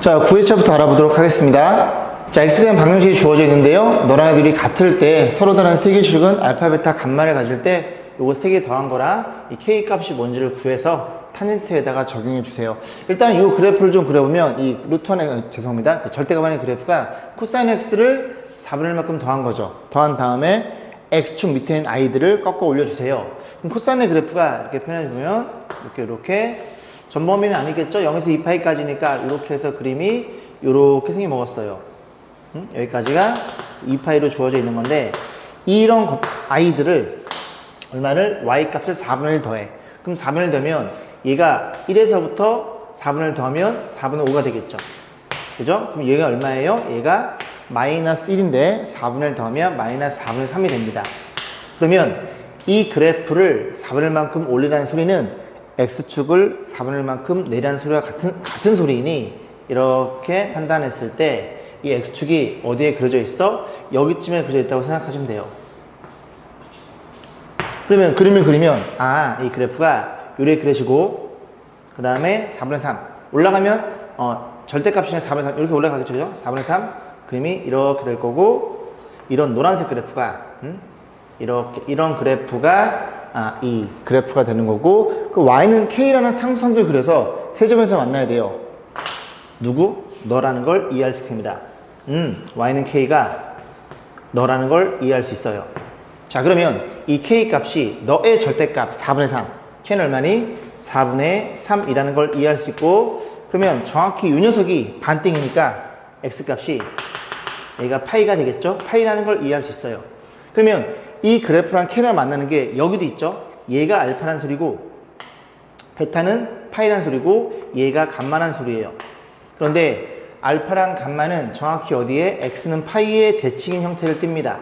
자, 9회차부터 알아보도록 하겠습니다. 자, X대한 방정식이 주어져 있는데요. 너랑 애들이 같을 때 서로 다른 세계식은 알파, 베타, 감마를 가질 때 요거 3개 더한 거랑 이 K 값이 뭔지를 구해서 탄젠트에다가 적용해 주세요. 일단 이 그래프를 좀 그려보면 이 루트 1의, 죄송합니다. 절대값안의 그래프가 코사인 X를 4분의 1만큼 더한 거죠. 더한 다음에 X축 밑에 있는 I들을 꺾어 올려주세요. 그럼 코사인의 그래프가 이렇게 표현해주면 이렇게 전범위는 아니겠죠? 0에서 2파이까지니까 이렇게 해서 그림이 이렇게 생겨먹었어요. 여기까지가 2파이로 주어져 있는 건데 이런 I들을 얼마를? Y 값을 4분의 1 더해. 그럼 4분의 1 더하면 얘가 1에서부터 4분의 1 더하면 4분의 5가 되겠죠. 그죠? 그럼 얘가 얼마예요? 얘가 마이너스 1인데 4분의 1 더하면 마이너스 4분의 3이 됩니다. 그러면 이 그래프를 4분의 1만큼 올리라는 소리는 X축을 4분의 1만큼 내리라는 소리와 같은 소리이니 이렇게 판단했을 때 이 X축이 어디에 그려져 있어? 여기쯤에 그려져 있다고 생각하시면 돼요. 그러면 그림을 그리면 이 그래프가 요렇게 그려지고 그 다음에 4분의 3 올라가면 절대값이면 4분의 3 이렇게 올라가겠죠. 그죠? 4분의 3 그림이 이렇게 될 거고 이런 노란색 그래프가 이런 그래프가 이 그래프가 되는 거고 그 Y는 K라는 상수선을 그려서 세 점에서 만나야 돼요. 누구? 너라는 걸 이해할 수 있습니다. Y는 K가 너라는 걸 이해할 수 있어요. 자, 그러면 이 K 값이 너의 절대값 4분의 3 K는 얼마니? 4분의 3이라는 걸 이해할 수 있고 그러면 정확히 이 녀석이 반띵이니까 X 값이 얘가 파이가 되겠죠? 파이라는 걸 이해할 수 있어요. 그러면 이 그래프랑 K를 만나는 게 여기도 있죠? 얘가 알파란 소리고 베타는 파이란 소리고 얘가 감마란 소리예요. 그런데 알파랑 감마는 정확히 어디에? X는 파이의 대칭인 형태를 띱니다.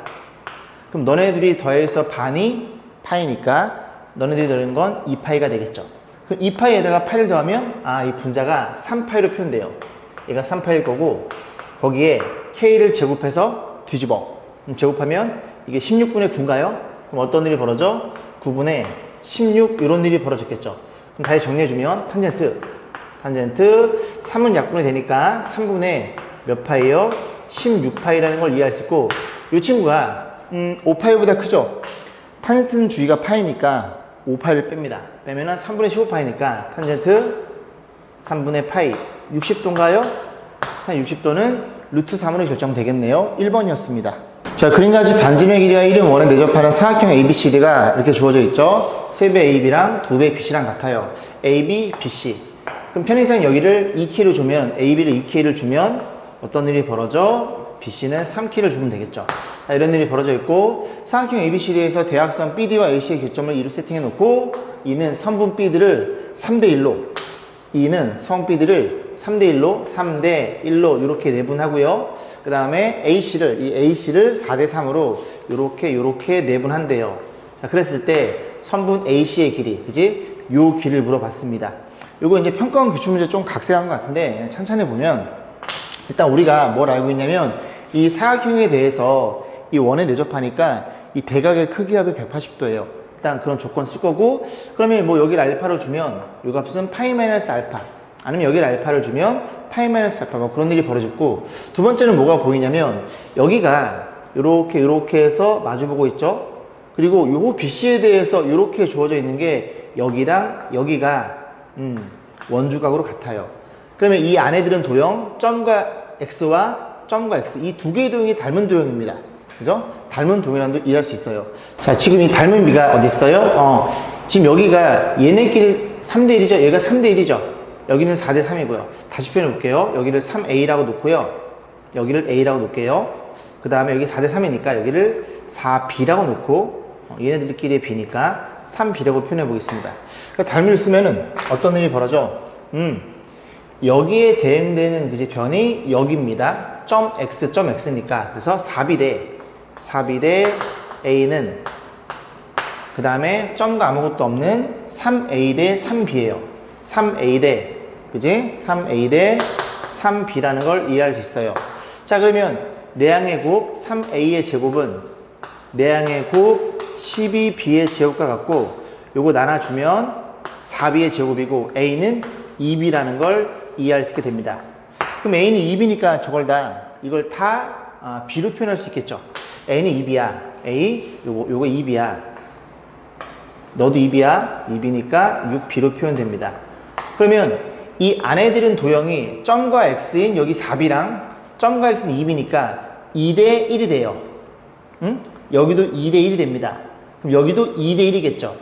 그럼 너네들이 더해서 반이 파이니까 너네들이 더한 건 2파이가 되겠죠. 그럼 2파이에다가 파이를 더하면 이 분자가 3파이로 표현돼요. 얘가 3파이일 거고 거기에 K를 제곱해서 뒤집어. 제곱하면 이게 16분의 9인가요? 그럼 어떤 일이 벌어져? 9분의 16 이런 일이 벌어졌겠죠. 그럼 다시 정리해주면 탄젠트 3은 약분이 되니까 3분의 몇 파이요? 16파이라는 걸 이해할 수 있고 이 친구가 5파이보다 크죠? 탄젠트는 주위가 파이니까 5파이를 뺍니다. 빼면은 3분의 15파이니까 탄젠트 3분의 파이 60도인가요? 60도는 루트 3으로 결정되겠네요. 1번이었습니다. 자, 그림같이 반지름의 길이가 1은 원에 내접하는 사각형 ABCD가 이렇게 주어져 있죠. 3배 AB랑 2배 BC랑 같아요. AB, BC. 그럼 편의상 여기를 2K를 주면 AB를 2K를 주면 어떤 일이 벌어져? BC는 3K를 주면 되겠죠. 자, 이런 일이 벌어져 있고 사각형 ABCD에서 대각선 BD와 AC의 교점을 2로 세팅해 놓고 이는 선분 B들을 3대1로 이는 선 B들을 3대1로 3대1로 이렇게 내분하고요. 그 다음에 AC를 4대3으로 요렇게 내분한대요. 자, 그랬을 때 선분 AC의 길이, 그지? 요 길을 물어봤습니다. 요거 이제 평가원 기출문제 좀 각색한 것 같은데 천천히 보면 일단 우리가 뭘 알고 있냐면 이 사각형에 대해서 이 원에 내접하니까 이 대각의 크기 합이 180도예요. 일단 그런 조건 쓸 거고 그러면 뭐 여기를 알파로 주면 요 값은 파이 마이너스 알파 아니면 여기를 알파를 주면 파이 마이너스 알파 뭐 그런 일이 벌어졌고 두 번째는 뭐가 보이냐면 여기가 요렇게 해서 마주보고 있죠. 그리고 요 BC에 대해서 요렇게 주어져 있는 게 여기랑 여기가 원주각으로 같아요. 그러면 이 안에들은 도형 점과 X와 점과 X 이 두 개의 도형이 닮은 도형입니다. 그죠? 닮은 도형이라도 이해할 수 있어요. 자, 지금 이 닮은 비가 어디 있어요? 지금 여기가 얘네끼리 3대1이죠. 얘가 3대1이죠. 여기는 4대3이고요. 다시 표현해 볼게요. 여기를 3A라고 놓고요. 여기를 A라고 놓을게요. 그 다음에 여기 4대3이니까 여기를 4B라고 놓고 얘네들끼리의 B니까 3B라고 표현해 보겠습니다. 그러니까 닮을 쓰면은 어떤 일이 벌어져? 여기에 대응되는 그지 변이 여기입니다. 점 X, 점 X니까. 그래서 4B 대 A는 그 다음에 점과 아무것도 없는 3A 대 3B예요. 3A 대, 그지? 3A 대 3B라는 걸 이해할 수 있어요. 자, 그러면 내항의 곱 3A의 제곱은 내항의 곱 12B의 제곱과 같고 요거 나눠주면 4B의 제곱이고 A는 2B라는 걸 이해할 수 있게 됩니다. 그럼 A는 2B니까 이걸 다 B로 표현할 수 있겠죠. A는 2B야. A, 요거 2B야. 너도 2B야. 2B니까 6B로 표현됩니다. 그러면 이 안에 들은 도형이 점과 X인 여기 4B랑 점과 X는 2B니까 2대 1이 돼요. 응? 여기도 2대 1이 됩니다. 그럼 여기도 2대 1이겠죠.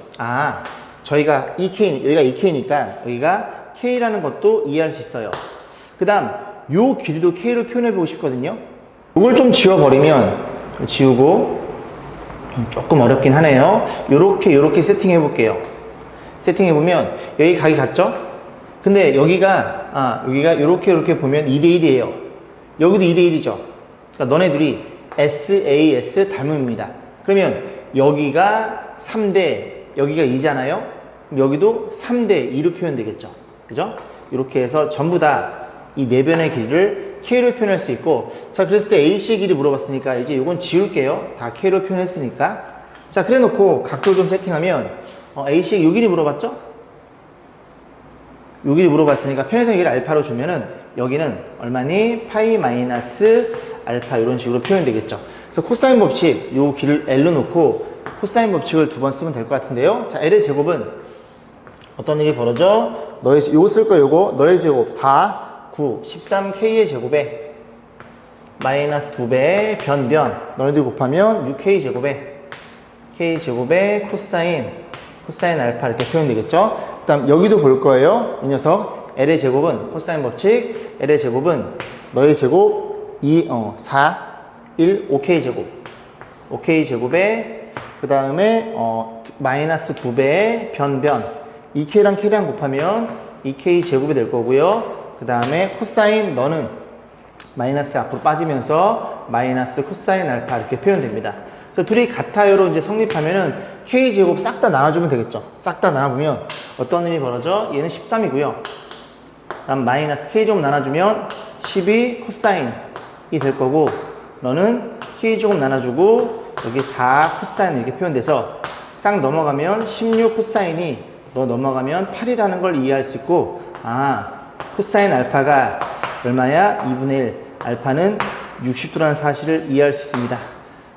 저희가 여기가 2K니까 여기가 K라는 것도 이해할 수 있어요. 그 다음 요 길이도 K로 표현해보고 싶거든요. 이걸 좀 지워버리면, 지우고, 조금 어렵긴 하네요. 요렇게 세팅해볼게요. 세팅해보면 여기 각이 같죠? 근데 여기가 요렇게 보면 2대1이에요. 여기도 2대1이죠. 그러니까 너네들이 SAS 닮음입니다. 그러면 여기가 3대, 여기가 2잖아요? 그럼 여기도 3대 2로 표현되겠죠. 그죠? 이렇게 해서 전부 다 이 내변의 길이를 K로 표현할 수 있고, 자, 그랬을 때 AC의 길이 물어봤으니까 이제 이건 지울게요. 다 K로 표현했으니까. 자, 그래 놓고 각도를 좀 세팅하면, AC의 요 길이 물어봤죠? 요 길이 물어봤으니까 편의성 길이 알파로 주면은 여기는 얼마니? 파이 마이너스 알파 이런 식으로 표현되겠죠. 그래서 코사인 법칙, 요 길을 L로 놓고 코사인 법칙을 2번 쓰면 될 것 같은데요. 자, L의 제곱은 어떤 일이 벌어져? 요거 쓸 거예요, 요거. 너의 제곱 4, 9, 13K의 제곱에 마이너스 2배 변변. 너희들 곱하면 6K 제곱에 K 제곱에 코사인 알파 이렇게 표현되겠죠. 그 다음 여기도 볼 거예요. 이 녀석 L의 제곱은 코사인 법칙, L의 제곱은 너의 제곱 4, 1, 5K 제곱 5K 제곱에 그 다음에 마이너스 2배의 변변 2K랑 K랑 곱하면 2K 제곱이 될 거고요. 그 다음에 코사인 너는 마이너스 앞으로 빠지면서 마이너스 코사인 알파 이렇게 표현됩니다. 그래서 둘이 같아요로 이제 성립하면은 K 제곱 싹 다 나눠주면 되겠죠. 싹 다 나눠보면 어떤 일이 벌어져? 얘는 13이고요. 다음 마이너스 K 제곱 나눠주면 12 코사인이 될 거고, 너는 K 제곱 나눠주고 여기 4 코사인 이렇게 표현돼서 싹 넘어가면 16 코사인이 너 넘어가면 8이라는 걸 이해할 수 있고, 코사인 알파가 얼마야? 2분의 1. 알파는 60도라는 사실을 이해할 수 있습니다.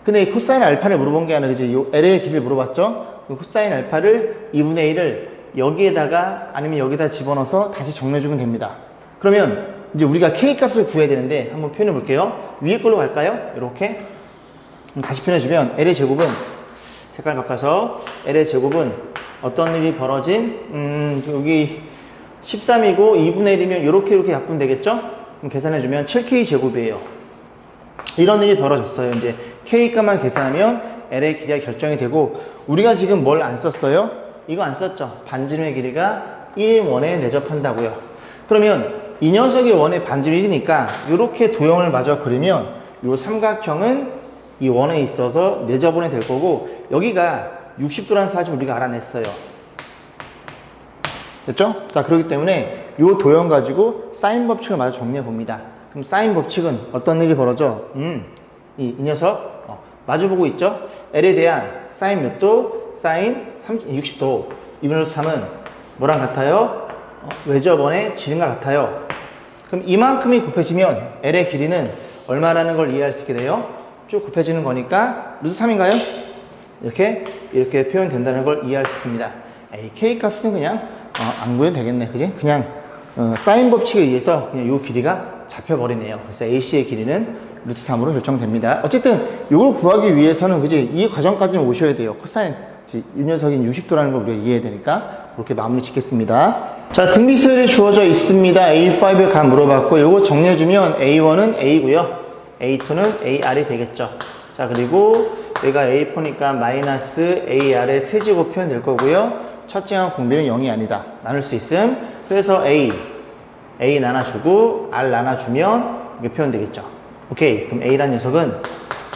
근데 이 코사인 알파를 물어본 게 아니라 이제 요 L의 길이를 물어봤죠? 코사인 알파를 2분의 1을 여기에다가 아니면 여기다 집어넣어서 다시 정리해주면 됩니다. 그러면 이제 우리가 K 값을 구해야 되는데 한번 표현해 볼게요. 위에 걸로 갈까요? 이렇게. 다시 표현해주면 L의 제곱은 색깔 바꿔서 L의 제곱은 어떤 일이 벌어진? 여기 13이고 2분의 1이면 이렇게 약분 되겠죠? 그럼 계산해주면 7K 제곱이에요. 이런 일이 벌어졌어요. 이제 K 값만 계산하면 L의 길이가 결정이 되고, 우리가 지금 뭘 안 썼어요? 이거 안 썼죠? 반지름의 길이가 1인 원에 내접한다고요. 그러면 이 녀석의 원의 반지름 1이니까 이렇게 도형을 마저 그리면 이 삼각형은 이 원에 있어서 내접원이 될 거고, 여기가 60도라는 사실을 우리가 알아냈어요. 됐죠? 자, 그렇기 때문에 이 도형 가지고 사인 법칙을 마저 정리해 봅니다. 그럼 사인 법칙은 어떤 일이 벌어져? 이 녀석 마주보고 있죠? L에 대한 사인 몇 도? 사인 60도. 2분의 3은 뭐랑 같아요? 외접원의 지름과 같아요. 그럼 이만큼이 곱해지면 L의 길이는 얼마라는 걸 이해할 수 있게 돼요? 쭉 곱해지는 거니까 루트 3인가요? 이렇게 표현된다는 걸 이해할 수 있습니다. K 값은 그냥 안 구해도 되겠네, 그지? 그냥 사인 법칙에 의해서 그냥 요 길이가 잡혀버리네요. 그래서 AC의 길이는 루트 3으로 결정됩니다. 어쨌든 이걸 구하기 위해서는, 그지? 이 과정까지는 오셔야 돼요. 코사인 이 녀석인 60도라는 걸 우리가 이해해야 되니까 그렇게 마무리 짓겠습니다. 자, 등비수열이 주어져 있습니다. A5의 값 물어봤고, 요거 정리해주면 A1은 A고요, A2는 AR이 되겠죠. 자, 그리고 여기가 A4니까 마이너스 AR의 세제곱 표현될 거고요. 첫째 항 공비는 0이 아니다. 나눌 수 있음. 그래서 A 나눠주고 R 나눠주면 이게 표현되겠죠. 오케이. 그럼 A라는 녀석은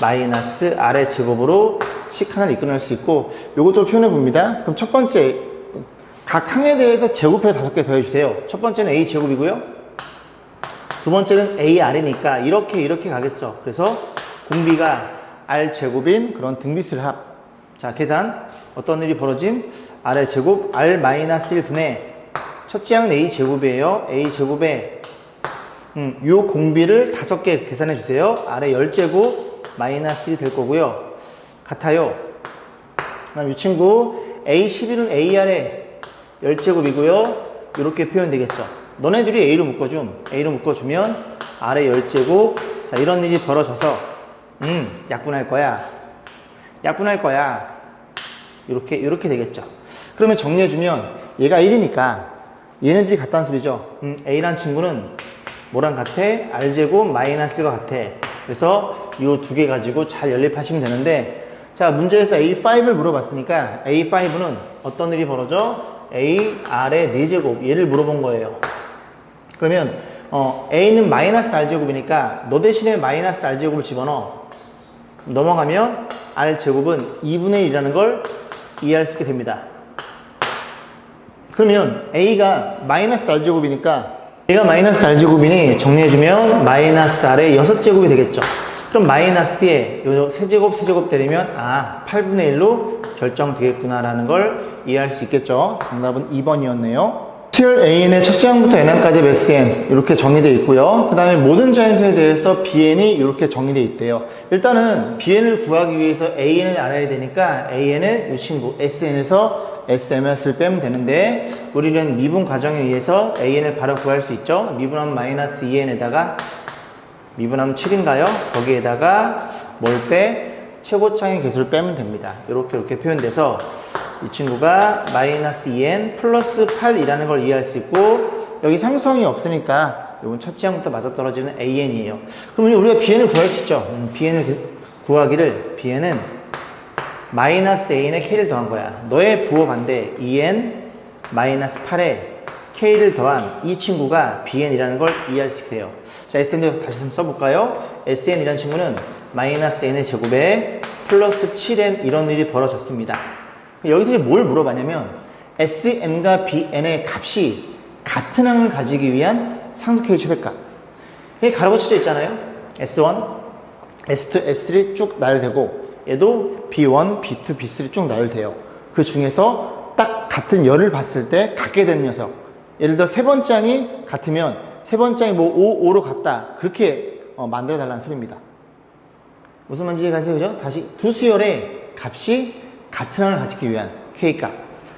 마이너스 R의 제곱으로 식 하나를 이끌어낼 수 있고, 요거 좀 표현해 봅니다. 그럼 첫 번째, 각 항에 대해서 제곱해서 5개 더해주세요. 첫 번째는 A 제곱이고요. 두 번째는 AR이니까 이렇게 가겠죠. 그래서 공비가 R 제곱인 그런 등비수열 합. 자, 계산. 어떤 일이 벌어짐? R의 제곱, R 마이너스 1분의 첫째 항은 A 제곱이에요. A 제곱에 요 공비를 5개 계산해 주세요. 아래 10제곱 마이너스 1이 될 거고요. 같아요. 그다음 이 친구 A11은 A 아래 10제곱이고요. 이렇게 표현되겠죠. 너네들이 A로 묶어주면 아래 10제곱. 자, 이런 일이 벌어져서 약분할 거야. 이렇게 되겠죠. 그러면 정리해주면 얘가 1이니까 얘네들이 같다는 소리죠. A란 친구는 뭐랑 같아? R제곱 마이너스 1과 같아. 그래서 이 2개 가지고 잘 연립하시면 되는데, 자, 문제에서 A5를 물어봤으니까 A5는 어떤 일이 벌어져? A, R의 4제곱. 얘를 물어본 거예요. 그러면 A는 마이너스 R제곱이니까 너 대신에 마이너스 R제곱을 집어넣어. 넘어가면 R제곱은 2분의 1이라는 걸 이해할 수 있게 됩니다. 그러면 A가 마이너스 R제곱이니까 얘가 마이너스 R제곱이니 정리해주면 마이너스 R의 6제곱이 되겠죠. 그럼 마이너스에 요 세제곱 때리면 8분의 1로 결정되겠구나라는 걸 이해할 수 있겠죠. 정답은 2번이었네요. 수열 AN의 첫째 항부터 N항까지 SN 이렇게 정리되어 있고요. 그 다음에 모든 자연수에 대해서 BN이 이렇게 정리되어 있대요. 일단은 BN을 구하기 위해서 AN을 알아야 되니까 AN은 이 친구 SN에서 SMS를 빼면 되는데, 우리는 미분 과정에 의해서 AN을 바로 구할 수 있죠. 미분하면 마이너스 2N에다가 미분하면 7인가요? 거기에다가 뭘 빼? 최고차의 개수를 빼면 됩니다. 이렇게 표현돼서 이 친구가 마이너스 2n 플러스 8이라는 걸 이해할 수 있고, 여기 상수항이 없으니까 이건 첫째 항부터 맞아떨어지는 AN이에요. 그러면 우리가 BN을 구할 수 있죠. BN을 구하기를, BN은 마이너스 A에 K를 더한 거야. 너의 부호 반대 2n 마이너스 8에 K를 더한 이 친구가 BN이라는 걸 이해할 수 있게 돼요. 자, SN도 다시 한번 써볼까요? SN이라는 친구는 마이너스 n의 제곱에 플러스 7n 이런 일이 벌어졌습니다. 여기서 이제 뭘 물어봤냐면 SN과 BN의 값이 같은 항을 가지기 위한 상수K의 최대값. 이게 가로가 쳐져 있잖아요. S1, S2, S3 쭉 나열되고, 얘도 B1, B2, B3 쭉 나열돼요. 그 중에서 딱 같은 열을 봤을 때 같게 된 녀석. 예를 들어 세 번째 항이 같으면 세 번째 항이 뭐 5, 5로 같다. 그렇게 만들어 달라는 소리입니다. 무슨 말인지 이해가세요? 그죠? 다시 두 수열의 값이 같은 항을 가지기 위한 K값.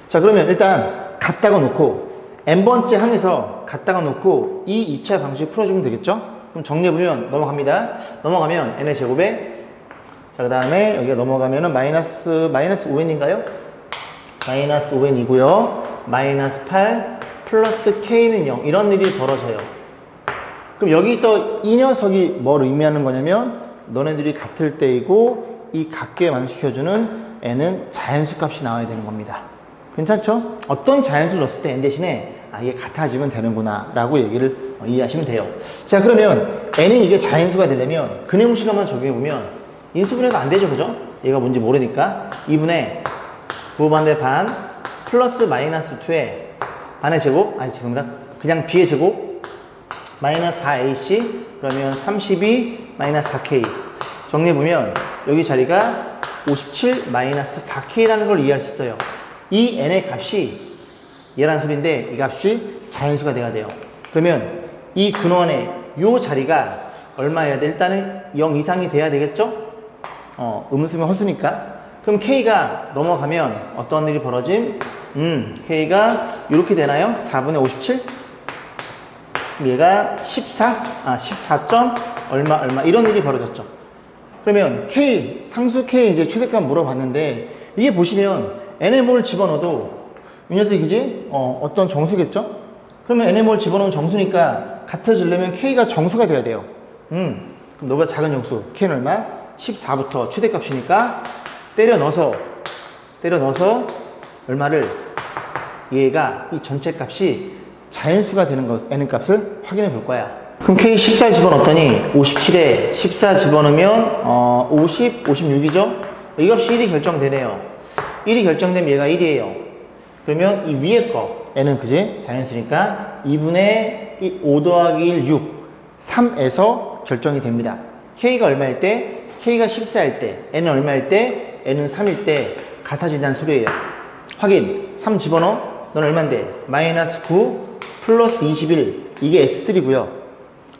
자, 그러면 일단 같다가 놓고 n번째 항에서 같다가 놓고 이 2차 방식 풀어주면 되겠죠? 그럼 정리해보면 넘어가면 n의 제곱에, 자, 그 다음에 여기가 넘어가면은 마이너스 5n인가요? 마이너스 5n이고요. 마이너스 8 플러스 k는 0. 이런 일이 벌어져요. 그럼 여기서 이 녀석이 뭘 의미하는 거냐면 너네들이 같을 때이고 이 같게 만족시켜주는 n은 자연수 값이 나와야 되는 겁니다. 괜찮죠? 어떤 자연수를 넣었을 때 n 대신에 이게 같아지면 되는구나 라고 얘기를 이해하시면 돼요. 자, 그러면 n이 이게 자연수가 되려면 근해공식을 적용해보면 인수분해가 안 되죠, 그죠? 얘가 뭔지 모르니까 2분의 부호반대 반 플러스 마이너스 2의 반의 제곱, 죄송합니다. 그냥 b의 제곱 마이너스 4ac 그러면 32 마이너스 4k 정리해보면 여기 자리가 57 마이너스 4k라는 걸 이해할 수 있어요. 이 n의 값이 얘란 소리인데 이 값이 자연수가 돼야 돼요. 그러면 이 근원의 요 자리가 얼마여야 돼? 일단은 0 이상이 돼야 되겠죠? 음수면 허수니까. 그럼 K가 넘어가면 어떤 일이 벌어짐? K가 이렇게 되나요? 4분의 57? 얘가 14점 얼마 이런 일이 벌어졌죠. 그러면 K, 상수 K 이제 최대값 물어봤는데 이게 보시면 n의 뭘 집어넣어도 이 녀석이 그지? 어떤 정수겠죠? 그러면 n의 뭘 집어넣으면 정수니까 같아지려면 K가 정수가 돼야 돼요. 그럼 너보다 작은 정수 K는 얼마? 14부터 최대값이니까 때려 넣어서 얼마를 얘가 이 전체 값이 자연수가 되는 것 n의 값을 확인해 볼 거야. 그럼 K 14 집어넣었더니 57에 14 집어넣으면 50, 56이죠? 이 값이 1이 결정되네요. 1이 결정되면 얘가 1이에요. 그러면 이 위에 거 n은 그지? 자연수니까 2분의 5 더하기 1, 6 3에서 결정이 됩니다. K가 얼마일 때? K가 14일 때, N은 얼마일 때? N은 3일 때 같아진다는 소리예요. 확인. 3 집어넣어. 넌 얼만데? 마이너스 9 플러스 21. 이게 S3고요.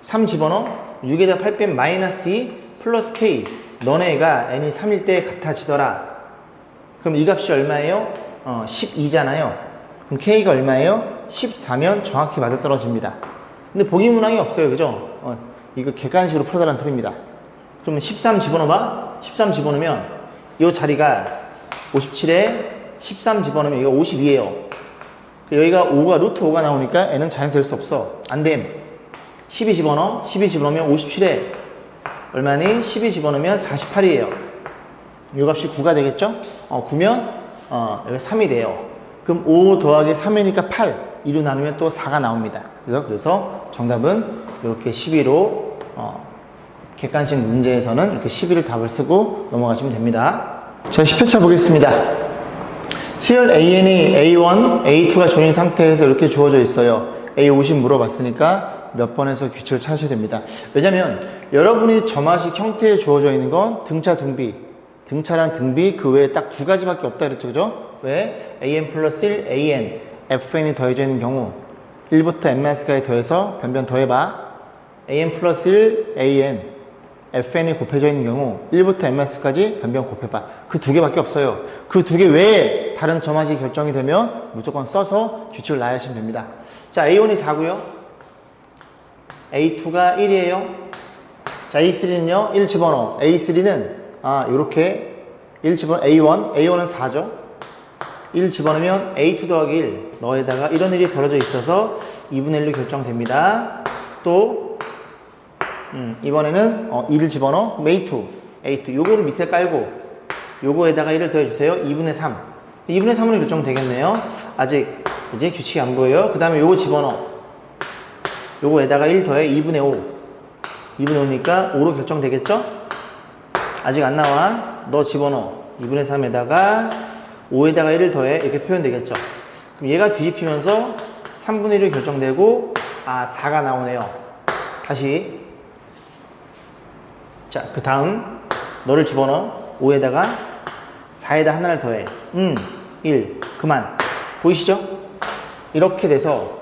3 집어넣어. 6에다 8 빼면 마이너스 2 플러스 k. 너네가 n이 3일 때 같아지더라. 그럼 이 값이 얼마예요? 12잖아요. 그럼 k가 얼마예요? 14면 정확히 맞아떨어집니다. 근데 보기 문항이 없어요. 그죠? 이거 객관식으로 풀어달라는 소리입니다. 그러면 13 집어넣어봐. 13 집어넣으면 이 자리가 57에 13 집어넣으면 이거 52예요. 여기가 5가 루트 5가 나오니까 n은 자연스러울 수 없어. 안됨. 12 집어넣어. 12 집어넣으면 57에 얼마니? 12 집어넣으면 48이에요. 이 값이 9가 되겠죠? 9면 여기 3이 돼요. 그럼 5 더하기 3이니까 8. 2로 나누면 또 4가 나옵니다. 그래서 정답은 이렇게 12로 객관식 문제에서는 이렇게 12를 답을 쓰고 넘어가시면 됩니다. 자, 10회차 보겠습니다. 수열 AN이 A1, A2가 조인 상태에서 이렇게 주어져 있어요. A50 물어봤으니까 몇 번에서 규칙을 찾으셔야 됩니다. 왜냐면 여러분이 점화식 형태에 주어져 있는 건 등차, 등비. 등차란 등비 그 외에 딱 두 가지밖에 없다 그랬죠. 그죠? 왜? AN 플러스 1, AN, FN이 더해져 있는 경우 1부터 n-까지 더해서 변변 더해봐. AN 플러스 1, AN, FN이 곱해져 있는 경우 1부터 n-까지 변변 곱해봐. 그 두 개밖에 없어요. 그 두 개 외에 다른 점화식이 결정이 되면 무조건 써서 규칙을 나열하시면 됩니다. 자, A1이 4고요. A2가 1이에요. 자, A3는요. 1 집어넣어. A3는 요렇게 1 집어넣어. A1은 4죠. 1 집어넣으면 A2 더하기 1 너에다가 이런 일이 벌어져 있어서 2분의 1로 결정됩니다. 또 이번에는 2를 집어넣어. 그럼 A2 요거를 밑에 깔고 요거에다가 1을 더해주세요. 2분의 3 2분의 3으로 결정되겠네요. 아직 이제 규칙이 안 보여요. 그 다음에 요거 집어넣어. 요거에다가 1 더해 2분의 5 2분의 5니까 5로 결정되겠죠? 아직 안 나와. 너 집어넣어. 2분의 3에다가 5에다가 1을 더해 이렇게 표현되겠죠. 그럼 얘가 뒤집히면서 3분의 1로 결정되고 4가 나오네요. 다시 자, 그 다음 너를 집어넣어. 5에다가 4에다 하나를 더해 1 그만. 보이시죠? 이렇게 돼서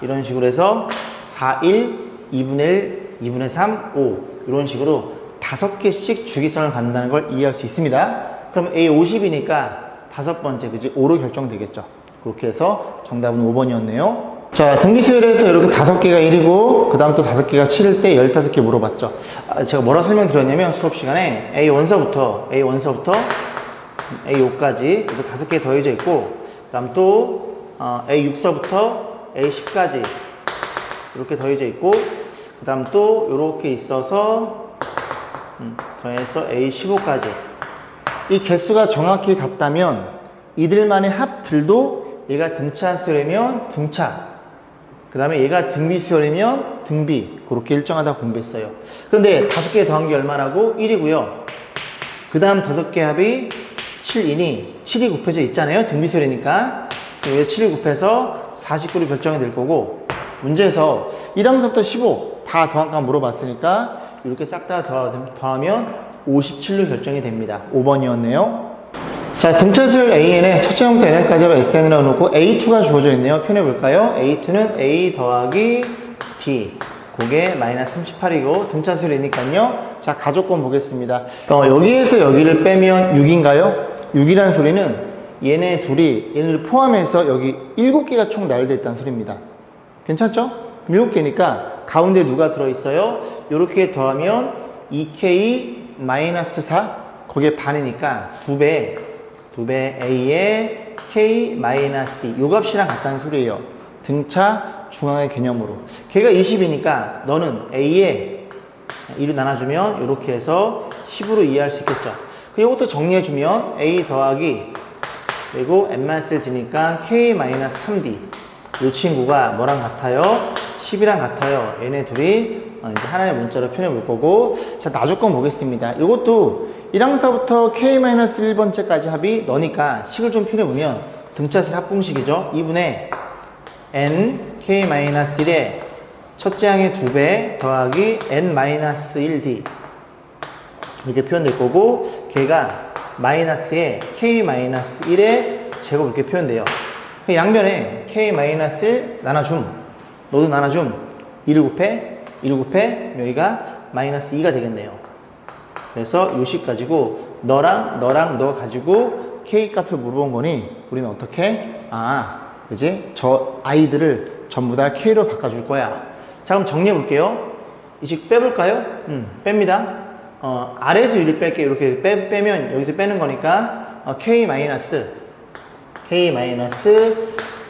이런 식으로 해서 4, 1, 2분의 1, 2분의 3, 5 이런 식으로 5개씩 주기성을 갖는다는 걸 이해할 수 있습니다. 그럼 A50이니까 5번째, 그지? 5로 결정되겠죠. 그렇게 해서 정답은 5번이었네요. 자, 등비수열에서 이렇게 5개가 1이고, 그 다음 또 5개가 7일 때 15개 물어봤죠. 제가 뭐라 설명드렸냐면 수업 시간에 A1서부터 A5까지 이렇게 5개 더해져 있고, 그 다음 또 A6서부터 A10까지 이렇게 더해져 있고, 그 다음 또 이렇게 있어서 더해서 A15까지. 이 개수가 정확히 같다면 이들만의 합들도 얘가 등차 수열이면 등차, 그 다음에 얘가 등비 수열이면 등비, 그렇게 일정하다고 공부했어요. 그런데 5개 더한 게 얼마라고? 1이고요. 그 다음 5개 합이 7이니 7이 곱해져 있잖아요. 등비 수열이니까. 여기 7을 곱해서 49로 결정이 될 거고, 문제에서 1항서부터 15 다 더한값 물어봤으니까 이렇게 싹 다 더하면 57로 결정이 됩니다. 5번이었네요. 자, 등차 수열 AN에 첫째 형태 n까지 SN이라고 놓고 A2가 주어져 있네요. 표현해볼까요? A2는 A 더하기 D. 그게 마이너스 38이고, 등차 수열이니까요. 자, 가족권 보겠습니다. 여기에서 여기를 빼면 6인가요? 6이라는 소리는 얘네를 포함해서 여기 7개가 총 나열되어 있다는 소리입니다. 괜찮죠? 7개니까 가운데 누가 들어있어요? 이렇게 더하면 2K-4 거기에 반이니까 2배 A에 K-2 요 값이랑 같다는 소리예요. 등차 중앙의 개념으로. 걔가 20이니까 너는 A에 2로 나눠주면 이렇게 해서 10으로 이해할 수 있겠죠. 그리고 이것도 정리해주면 A 더하기 그리고 n-를 지니까 K-3D 이 친구가 뭐랑 같아요? 10이랑 같아요. 얘네 둘이 이제 하나의 문자로 표현해 볼 거고, 자, 나조건 보겠습니다. 이것도 1항서부터 K-1번째까지 합이 너니까 식을 좀 표현해 보면 등차수열 합공식이죠. 2분의 n K-1의 첫째 항의 2배 더하기 n-1d 이렇게 표현될 거고, 걔가 마이너스에 K-1의 제곱 이렇게 표현돼요. 양변에 K-1 나눠줌, 너도 나눠줌, 2를 곱해 2를 곱해 여기가 마이너스 2가 되겠네요. 그래서 요 식 가지고 너랑 너 가지고 K 값을 물어본 거니 우리는 어떻게? 그지? 저 아이들을 전부 다 K로 바꿔줄 거야. 자, 그럼 정리해 볼게요. 이 식 빼볼까요? 뺍니다. 아래에서 1을 뺄게요. 이렇게 빼면 여기서 빼는 거니까 K 마이너스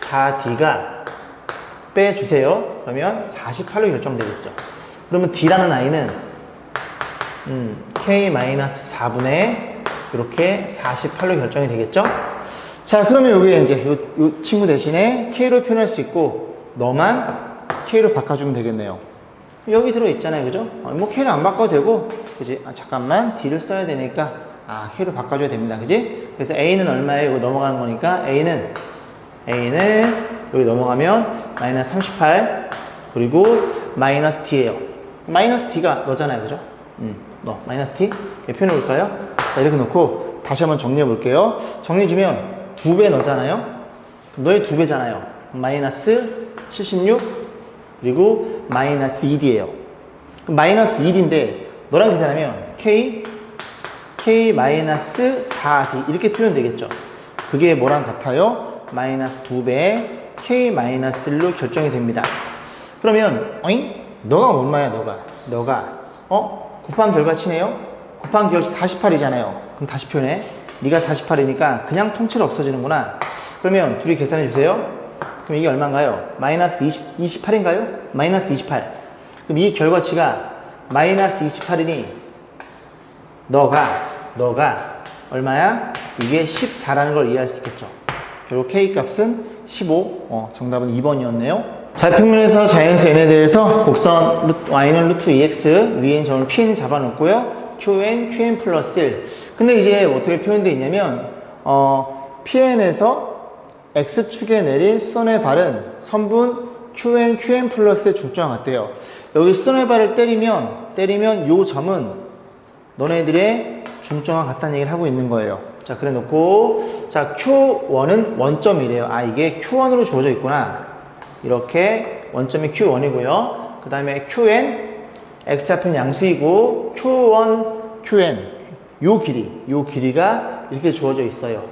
4D가 빼주세요. 그러면 48로 결정되겠죠. 그러면 D라는 아이는 K-4분의 이렇게 48로 결정이 되겠죠? 자, 그러면 여기에 이제 요 친구 대신에 K로 표현할 수 있고 너만 K로 바꿔주면 되겠네요. 여기 들어있잖아요. 그죠? 뭐 K를 안 바꿔도 되고 그지? 잠깐만 D를 써야 되니까 K로 바꿔줘야 됩니다. 그지? 그래서 A는 얼마예요? 이거 넘어가는 거니까 A는 여기 넘어가면 마이너스 38 그리고 마이너스 D예요. 마이너스 D가 너잖아요. 그죠? 너 마이너스 T 이렇게 표현해 볼까요? 자, 이렇게 놓고 다시 한번 정리해 볼게요. 정리해 주면 2배 너잖아요. 너의 2배잖아요. 마이너스 76 그리고 마이너스 2D예요. 마이너스 2D인데 너랑 계산하면 K 마이너스 4D 이렇게 표현되겠죠. 그게 뭐랑 같아요? 마이너스 2배 K 마이너스 1로 결정이 됩니다. 그러면 너가 얼마야? 너가 곱한 결과치네요. 곱한 결과치 48이잖아요. 그럼 다시 표현해. 네가 48이니까 그냥 통째로 없어지는구나. 그러면 둘이 계산해 주세요. 그럼 이게 얼마인가요? 마이너스 28인가요? 마이너스 28. 그럼 이 결과치가 마이너스 28이니 너가 얼마야? 이게 14라는 걸 이해할 수 있겠죠. 결국 K 값은 15. 정답은 2번이었네요. 좌평면에서 자연수 n에 대해서 곡선 y는 루트 2x, 위엔 점을 pn 잡아놓고요. qn 플러스 1. 근데 이제 어떻게 표현되어 있냐면 pn에서 x축에 내린 수선의 발은 선분 qn 플러스의 중점과 같대요. 여기 수선의 발을 때리면 요 점은 너네들의 중점과 같다는 얘기를 하고 있는 거예요. 자, 그래 놓고 자, Q1은 원점이래요. 이게 Q1으로 주어져 있구나. 이렇게 원점이 Q1이고요. 그 다음에 QN X좌표는 양수이고 Q1, QN 요 길이가 이렇게 주어져 있어요.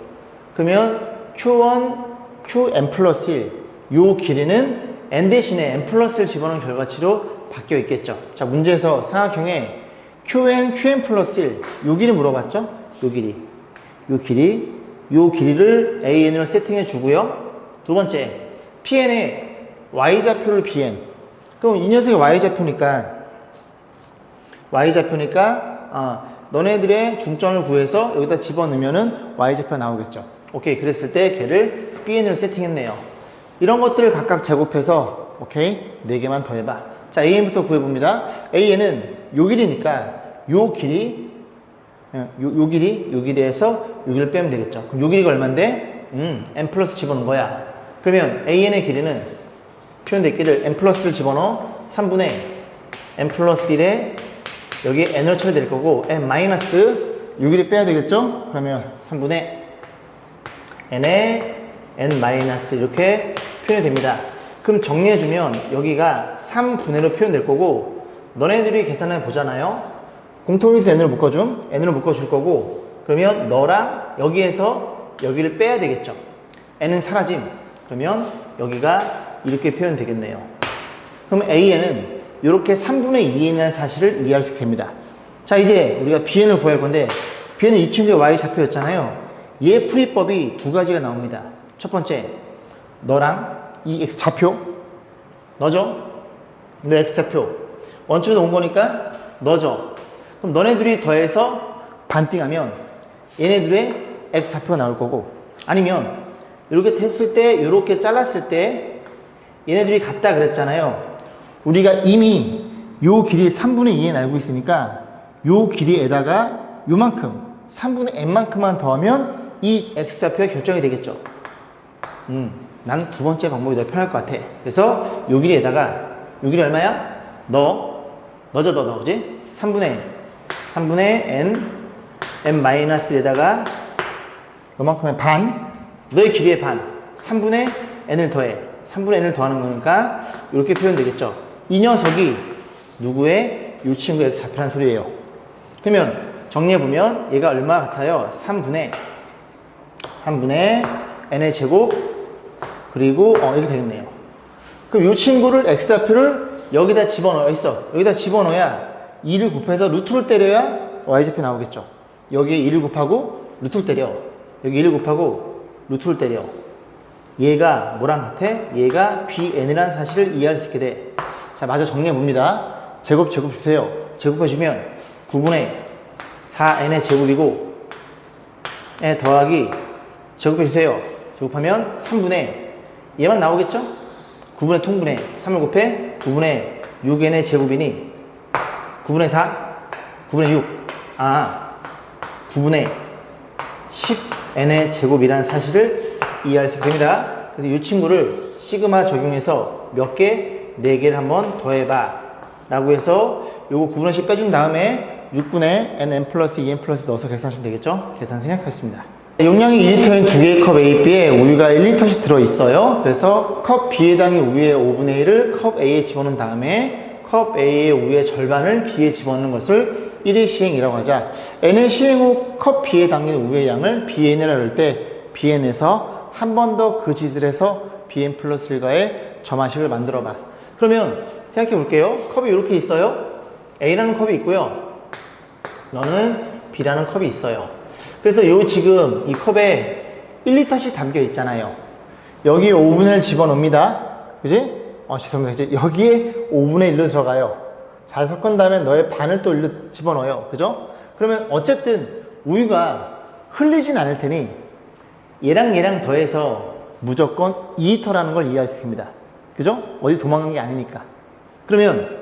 그러면 Q1, QN 플러스 1 요 길이는 N 대신에 N 플러스 1 집어넣은 결과치로 바뀌어 있겠죠. 자, 문제에서 삼각형에 QN 플러스 1 요 길이 물어봤죠? 요 길이를 AN으로 세팅해 주고요. 두 번째, PN에 Y좌표를 BN. 그럼 이 녀석이 Y좌표니까, 너네들의 중점을 구해서 여기다 집어넣으면은 Y좌표가 나오겠죠. 오케이. 그랬을 때 걔를 BN으로 세팅했네요. 이런 것들을 각각 제곱해서, 오케이. 4개만 더 해봐. 자, AN부터 구해봅니다. AN은 요 길이니까, 요 길이에서 요 길이를 빼면 되겠죠. 그럼 요 길이가 얼만데? n 플러스 집어넣은 거야. 그러면 AN의 길이는 표현됐기를 n 플러스를 집어넣어 3분의 n 플러스 1에 여기에 n을 처리될 거고 n 마이너스 요 길이 빼야 되겠죠? 그러면 3분의 n에 n 마이너스 이렇게 표현이 됩니다. 그럼 정리해주면 여기가 3분의로 표현될 거고 너네들이 계산해 보잖아요. 공통인수 n으로 묶어줄 거고 그러면 너랑 여기에서 여기를 빼야 되겠죠. n은 사라짐. 그러면 여기가 이렇게 표현되겠네요. 그럼 AN은 이렇게 3분의 2n이라는 사실을 이해할 수 있게 됩니다. 자, 이제 우리가 BN을 구할 건데 BN은 이 친구의 Y좌표였잖아요. 얘 풀이법이 두 가지가 나옵니다. 첫 번째, 너랑 이 X좌표 너죠? 너 X좌표 원점에서 온 거니까 너죠? 그럼 너네들이 더해서 반띵하면 얘네들의 X좌표가 나올 거고 아니면 이렇게 했을 때 이렇게 잘랐을 때 얘네들이 같다 그랬잖아요. 우리가 이미 요 길이 3분의 2n 알고 있으니까 요 길이에다가 요만큼 3분의 n만큼만 더하면 이 X좌표가 결정이 되겠죠. 난 두 번째 방법이 더 편할 것 같아. 그래서 요 길이에다가 요 길이 얼마야? 너죠 너 그지? 3분의 n 마이너스에다가 요만큼의 반 너의 길이의 반 3분의 n을 더해 3분의 n을 더하는 거니까 이렇게 표현되겠죠. 이 녀석이 누구의 이 친구의 좌표란 소리예요. 그러면 정리해보면 얘가 얼마 같아요? 3분의 n의 제곱 그리고 이렇게 되겠네요. 그럼 이 친구를 x좌표를 여기다 집어넣어 있어. 여기다 집어넣어야 2를 곱해서 루트를 때려야 y좌표 나오겠죠. 여기에 2를 곱하고 루트를 때려. 여기 1을 곱하고 루트를 때려. 얘가 뭐랑 같아? 얘가 bn이라는 사실을 이해할 수 있게 돼. 자, 마저 정리해봅니다. 제곱 주세요. 제곱해주면 9분의 4n의 제곱이고 에 더하기 제곱해주세요. 제곱하면 3분의 얘만 나오겠죠? 9분의 통분의 3을 곱해 9분의 6n의 제곱이니 9분의 4, 9분의 6, 9분의 10n의 제곱이라는 사실을 이해할 수 있게 됩니다. 그래서 이 친구를 시그마 적용해서 몇 개? 4개를 한번 더해봐 라고 해서 요거 9분의 10 빼준 다음에 6분의 nn 플러스 2n 플러스 넣어서 계산하시면 되겠죠? 계산 생략하겠습니다. 용량이 2리터인 2개의 컵 A, B에 우유가 1리터씩 들어있어요. 그래서 컵 B에 담긴 우유의 5분의 1을 컵 A에 집어넣은 다음에 컵 A의 우유의 절반을 B에 집어넣는 것을 1의 시행이라고 하자. n의 시행 후 컵 B에 담긴 우유의 양을 BN이라고 할 때 BN에서 한 번 더 그 지들에서 BN 플러스 1과의 점화식을 만들어 봐. 그러면 생각해 볼게요. 컵이 이렇게 있어요. A라는 컵이 있고요. 너는 B라는 컵이 있어요. 그래서 지금 이 컵에 1리터씩 담겨 있잖아요. 여기에 5분의 1 집어넣습니다. 그지? 죄송합니다. 이제 여기에 5분의 1로 들어가요. 잘 섞은 다음에 너의 반을 또 1로 집어넣어요. 그죠? 그러면 어쨌든 우유가 흘리진 않을 테니 얘랑 더해서 무조건 2리터라는 걸 이해할 수 있습니다. 그죠? 어디 도망간 게 아니니까. 그러면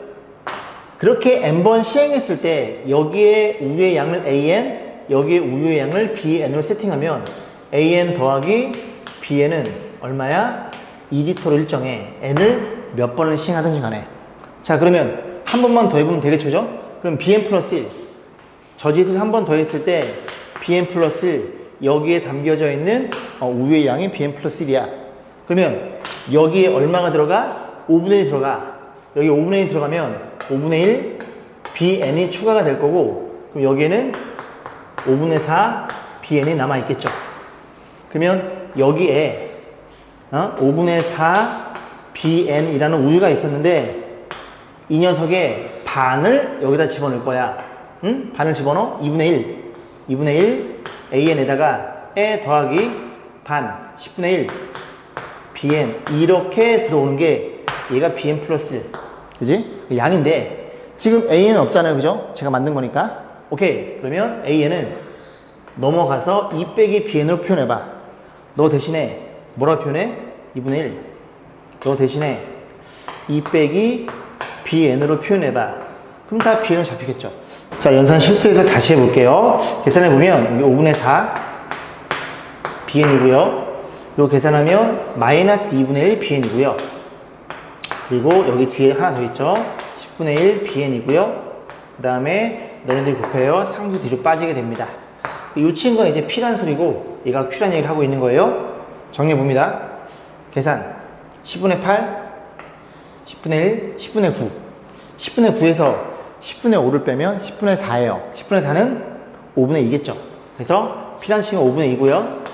그렇게 n번 시행했을 때 여기에 우유의 양을 AN, 여기에 우유의 양을 BN으로 세팅하면 AN 더하기 BN은 얼마야? 2리터로 일정해. n을 몇 번을 시행하든지 간에. 자, 그러면 한 번만 더 해보면 되겠죠? 그죠? 그럼 BN 플러스 1. 저 짓을 한 번 더 했을 때 BN 플러스 1. 여기에 담겨져 있는 우유의 양이 BN 플러스 1이야. 그러면 여기에 얼마가 들어가? 5분의 1 들어가. 여기 5분의 1 들어가면 5분의 1 BN이 추가가 될 거고, 그럼 여기에는 5분의 4 BN이 남아있겠죠. 그러면 여기에 5분의 4 BN이라는 우유가 있었는데 이 녀석의 반을 여기다 집어넣을 거야. 응? 반을 집어넣어? 2분의 1 AN에다가 에 더하기 반 10분의 1 BN 이렇게 들어오는 게 얘가 BN 플러스 1. 그지? 양인데 지금 AN은 없잖아요. 그죠? 제가 만든 거니까. 오케이. 그러면 AN은 넘어가서 2 빼기 BN으로 표현해봐. 너 대신에 뭐라고 표현해? 2분의 1. 너 대신에 2 빼기 BN으로 표현해봐. 그럼 다 BN으로 잡히겠죠. 자, 연산 실수해서 다시 해볼게요. 계산해보면 5분의 4 BN이고요. 요 계산하면 마이너스 2분의 1 BN이고요. 그리고 여기 뒤에 하나 더 있죠. 10분의 1 BN이고요. 그 다음에 너네들이 곱해요. 상수 뒤로 빠지게 됩니다. 이 친구가 이제 P란 소리고 얘가 Q란 얘기를 하고 있는 거예요. 정리해봅니다. 계산 10분의 8 10분의 1 10분의 9 10분의 9에서 10분의 5를 빼면 10분의 4예요. 10분의 4는 5분의 2겠죠. 그래서 P란 친구가 5분의 2고요.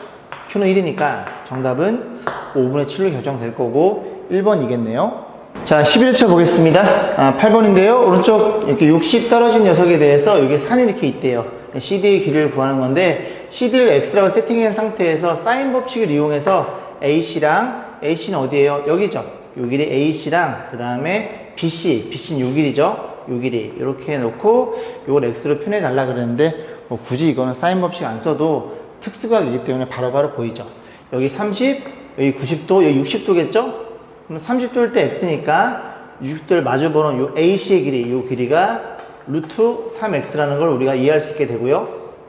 Q는 1이니까 정답은 5분의 7로 결정될 거고 1번이겠네요. 자, 11회차 보겠습니다. 8번인데요. 오른쪽 이렇게 60 떨어진 녀석에 대해서 여기 산이 이렇게 있대요. CD의 길이를 구하는 건데 CD를 X라고 세팅한 상태에서 사인 법칙을 이용해서 AC랑 AC는 어디예요? 여기죠. 요 길이 AC랑 그 다음에 BC는 요 길이죠. 요 길이 이렇게 해놓고 요걸 X로 표현해 달라 그랬는데 굳이 이거는 사인 법칙 안 써도 특수각이기 때문에 바로바로 보이죠. 여기 30, 여기 90도, 여기 60도겠죠? 그럼 30도일 때 X니까 60도를 마주보는 요 AC의 길이, 요 길이가 루트 3X라는 걸 우리가 이해할 수 있게 되고요.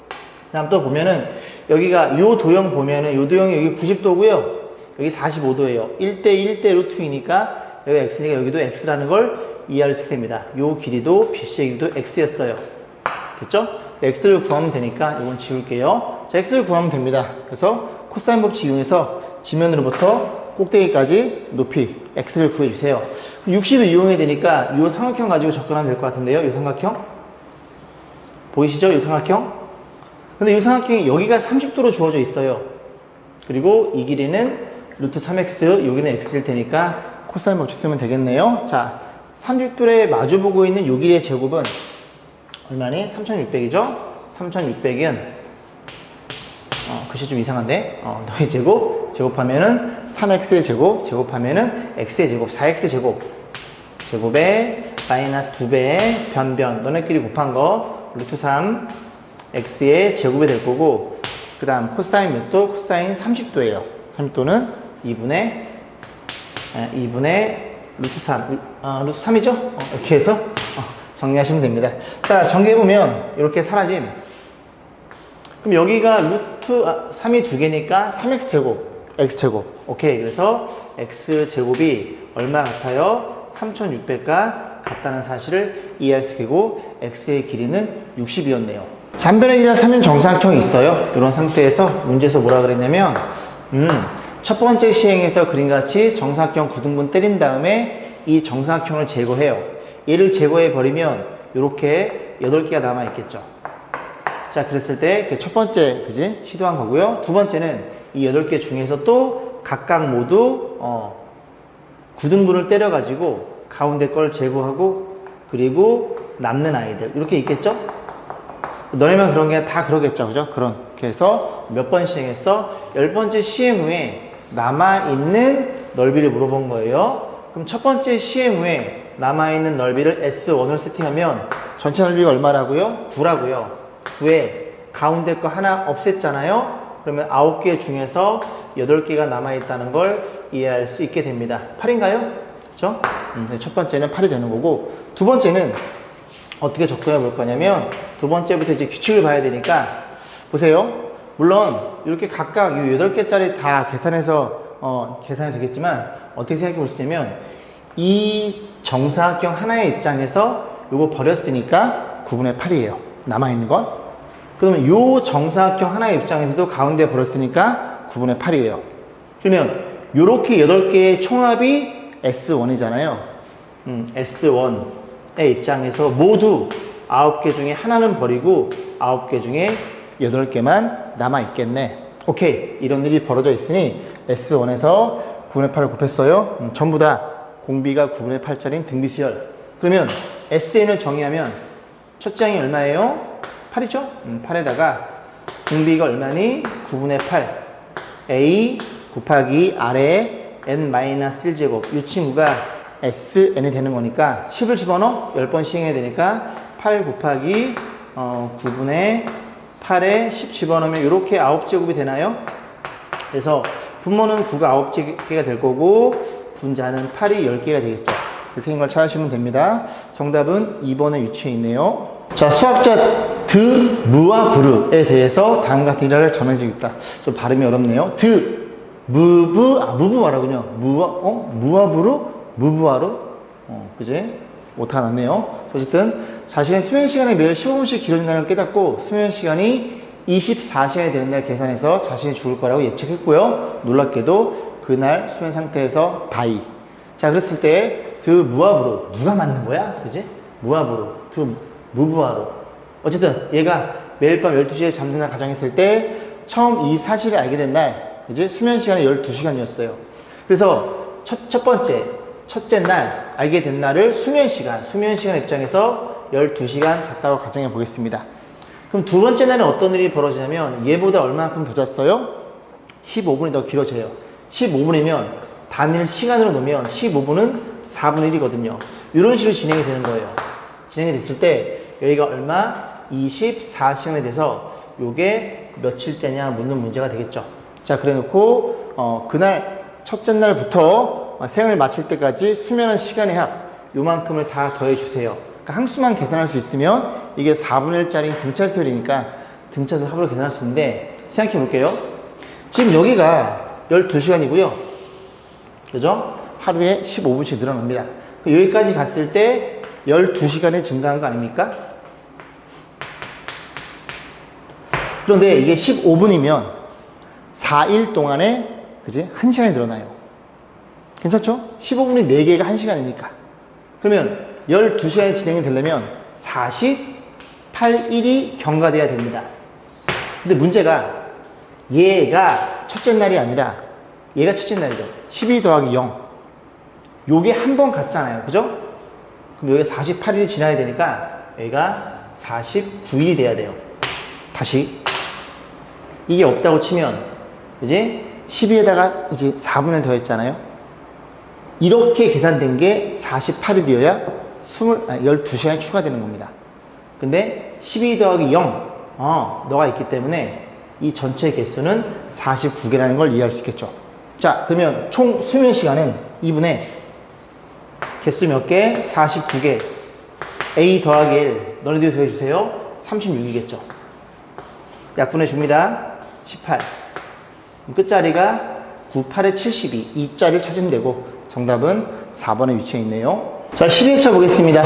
그 다음 또 보면은 여기가 요 도형 보면은 요 도형이 여기 90도고요. 여기 45도예요. 1대 루트이니까 여기 X니까 여기도 X라는 걸 이해할 수 있게 됩니다. 요 길이도 BC의 길이도 X였어요. 됐죠? X를 구하면 되니까 이건 지울게요. 자, X를 구하면 됩니다. 그래서 코사인 법칙 이용해서 지면으로부터 꼭대기까지 높이 x를 구해주세요. 60을 이용해야 되니까 이 삼각형 가지고 접근하면 될 것 같은데요. 이 삼각형 보이시죠? 이 삼각형. 근데 이 삼각형이 여기가 30도로 주어져 있어요. 그리고 이 길이는 루트 3x, 여기는 x일 테니까 코사인 법칙 쓰면 되겠네요. 자, 30도에 마주보고 있는 요 길이의 제곱은 얼마니? 3600이죠? 3600은 글씨 좀 이상한데 너의 제곱하면은 3x의 제곱, 제곱하면은 x의 제곱, 4x 제곱에 마이너스 2배의 변변, 너네끼리 곱한 거 루트 3 x의 제곱이 될 거고, 그 다음 코사인 몇 도? 코사인 30도예요. 30도는 2분의 루트 3, 루트 3이죠? 이렇게 해서 정리하시면 됩니다. 자, 정리해보면 이렇게 사라짐. 그럼 여기가 루트 3이 두 개니까 3x제곱, x제곱. 오케이. 그래서 x제곱이 얼마 같아요? 3600과 같다는 사실을 이해할 수 있고, x의 길이는 60이었네요. 잔변의 길이가 3인 정사각형이 있어요. 이런 상태에서 문제에서 뭐라 그랬냐면, 첫 번째 시행에서 그림같이 정사각형 구등분 때린 다음에 이 정사각형을 제거해요. 얘를 제거해 버리면 이렇게 8개가 남아 있겠죠. 자, 그랬을 때 첫 번째 그지 시도한 거고요. 두 번째는 이 8개 중에서 또 각각 모두 구등분을 때려 가지고 가운데 걸 제거하고, 그리고 남는 아이들 이렇게 있겠죠. 너네만 그런 게 다 그러겠죠, 그죠? 그렇게 해서 몇 번 시행했어? 10번째 시행 후에 남아있는 넓이를 물어본 거예요. 그럼 첫 번째 시행 후에 남아있는 넓이를 S1을 세팅하면 전체 넓이가 얼마라고요? 9라고요. 9에 가운데 거 하나 없앴잖아요. 그러면 9개 중에서 8개가 남아있다는 걸 이해할 수 있게 됩니다. 8인가요? 그렇죠? 첫 번째는 8이 되는 거고, 두 번째는 어떻게 접근해 볼 거냐면, 두 번째부터 이제 규칙을 봐야 되니까 보세요. 물론 이렇게 각각 이 8개짜리 다 계산해서 계산이 되겠지만, 어떻게 생각해 볼 수 있냐면, 이 정사각형 하나의 입장에서 요거 버렸으니까 9분의 8이에요. 남아있는 건. 그러면 요 정사각형 하나의 입장에서도 가운데 버렸으니까 9분의 8이에요. 그러면 요렇게 8개의 총합이 S1이잖아요. S1의 입장에서 모두 9개 중에 하나는 버리고 9개 중에 8개만 남아있겠네. 오케이. 이런 일이 벌어져 있으니 S1에서 9분의 8을 곱했어요. 전부 다 공비가 9분의 8짜리인 등비수열. 그러면 SN을 정의하면 첫째 항이 얼마예요? 8이죠? 8에다가 공비가 얼마니? 9분의 8 A 곱하기 아래에 n-1제곱, 이 친구가 SN이 되는 거니까 10을 집어넣어 10번 시행해야 되니까 8 곱하기 9분의 8에 10 집어넣으면 이렇게 9제곱이 되나요? 그래서 분모는 9가 9개가 될 거고 분자는 8이 10개가 되겠죠. 그래서 이걸 찾으시면 됩니다. 정답은 2번에 위치해 있네요. 자, 수학자 드, 무와 부르에 대해서 다음 같은 일화를 전해주고 있다. 좀 발음이 어렵네요. 드, 무부하라군요. 무와 부르, 무부하루. 그지? 오타가 났네요. 어쨌든 자신의 수면 시간이 매일 15분씩 길어진다는 걸 깨닫고 수면 시간이 24시간이 되는 날 계산해서 자신이 죽을 거라고 예측했고요. 놀랍게도 그날 수면 상태에서 다이. 자, 그랬을 때 드 무아부로 누가 맞는 거야? 그지? 무아부로 드 무부하루. 어쨌든 얘가 매일 밤 12시에 잠드나 가정했을 때 처음 이 사실을 알게 된 날, 이제 수면 시간이 12시간이었어요. 그래서 첫째 날 알게 된 날을 수면 시간 입장에서 12시간 잤다고 가정해 보겠습니다. 그럼 두 번째 날은 어떤 일이 벌어지냐면 얘보다 얼마만큼 더 잤어요? 15분이 더 길어져요. 15분이면 단일 시간으로 놓으면 15분은 4분의 1이거든요. 이런 식으로 진행이 되는 거예요. 진행이 됐을 때 여기가 얼마? 24시간이 돼서 요게 며칠째냐 묻는 문제가 되겠죠. 자, 그래 놓고 그날 첫째 날부터 생을 마칠 때까지 수면한 시간의 합 요만큼을 다 더해 주세요. 그러니까 항수만 계산할 수 있으면 이게 4분의 1짜리 등차수열이니까 등차수 합으로 계산할 수 있는데, 생각해 볼게요. 지금 여기가 12시간이고요. 그죠? 하루에 15분씩 늘어납니다. 여기까지 갔을 때 12시간이 증가한 거 아닙니까? 그런데 이게 15분이면 4일 동안에 그지? 1시간이 늘어나요. 괜찮죠? 15분이 4개가 1시간이니까. 그러면 12시간이 진행이 되려면 48일이 경과돼야 됩니다. 근데 문제가 얘가 첫째 날이 아니라 얘가 첫째 날이죠. 12 더하기 0. 요게 한 번 갔잖아요. 그죠? 그럼 여기 48일이 지나야 되니까 얘가 49일이 돼야 돼요. 다시. 이게 없다고 치면 이제 12에다가 이제 4분을 더했잖아요. 이렇게 계산된 게 48일이어야 12시간이 추가되는 겁니다. 근데 12 더하기 0, 너가 있기 때문에 이 전체 개수는 49개라는 걸 이해할 수 있겠죠. 자, 그러면 총 수면 시간은 2분의 개수 몇 개? 49개. A 더하기 L. 너네들이 더해주세요. 36이겠죠. 약분해 줍니다. 18. 끝자리가 9, 8에 72. 2자리를 찾으면 되고 정답은 4번에 위치해 있네요. 자, 12회차 보겠습니다.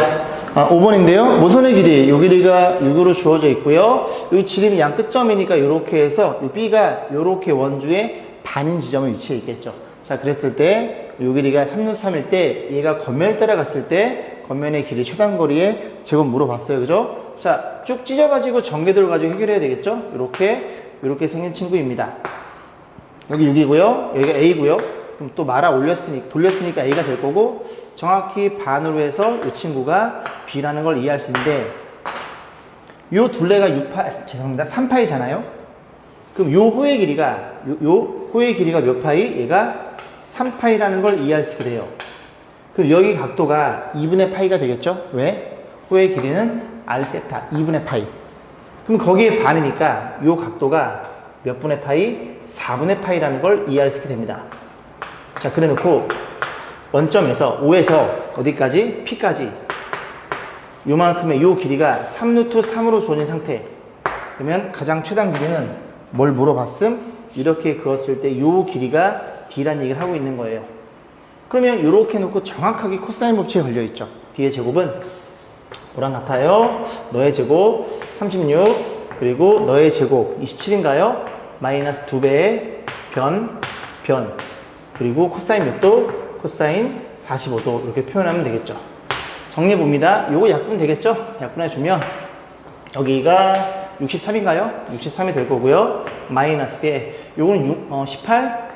5번인데요. 모선의 길이, 요 길이가 6으로 주어져 있고요. 여기 지름이 양 끝점이니까 이렇게 해서 이 B가 이렇게 원주의 반인 지점에 위치해 있겠죠. 자, 그랬을 때 요 길이가 3루트3일 때 얘가 겉면을 따라갔을 때 겉면의 길이 최단거리의 제곱 물어봤어요. 그죠? 자, 쭉 찢어가지고 전개도를 가지고 해결해야 되겠죠? 이렇게 생긴 친구입니다. 여기 6이고요. 여기가 A고요. 그럼 또 돌렸으니까 A가 될 거고, 정확히 반으로 해서 이 친구가 B라는 걸 이해할 수 있는데, 요 둘레가 3파이잖아요? 그럼 요 호의 길이가, 요 호의 길이가 몇 파이? 얘가 3파이라는 걸 이해할 수 있게 돼요. 그럼 여기 각도가 2분의 파이가 되겠죠? 왜? 호의 길이는 R세타, 2분의 파이. 그럼 거기에 반이니까 요 각도가 몇 분의 파이? 4분의 파이라는 걸 이해할 수 있게 됩니다. 자, 그래 놓고 원점에서 O에서 어디까지? P까지 요만큼의 요 길이가 3루트 3으로 주어진 상태. 그러면 가장 최단 길이는 뭘 물어봤음? 이렇게 그었을 때 요 길이가 D란 얘기를 하고 있는 거예요. 그러면 이렇게 놓고 정확하게 코사인 법칙에 걸려있죠. D의 제곱은 뭐랑 같아요? 너의 제곱 36 그리고 너의 제곱 27인가요? 마이너스 2배의 변 그리고 코사인 몇 도? 코사인 45도 이렇게 표현하면 되겠죠. 정리해 봅니다. 요거 약분 되겠죠? 약분해 주면 여기가 63인가요? 63이 될 거고요. 마이너스에 요거는 18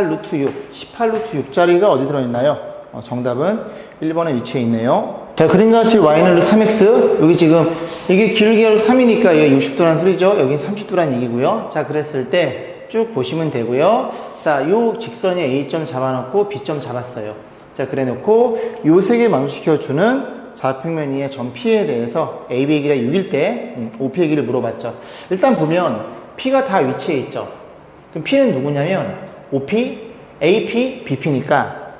루트 6 6짜리가 어디 들어있나요? 정답은 1번에 위치해 있네요. 자, 그림과 같이 y는 루트 3x. 여기 지금 이게 기울기가 3이니까 이게 60도라는 소리죠. 여기 30도라는 얘기고요. 자, 그랬을 때 쭉 보시면 되고요. 자, 요 직선이 A점 잡아놓고 B점 잡았어요. 자, 그래 놓고 요 세 개 만족시켜주는 좌평면 위의 점 P에 대해서 AB의 길이가 6일 때 OP의 길이를 물어봤죠. 일단 보면 P가 다 위치해 있죠. 그럼 P는 누구냐면 OP, AP, BP니까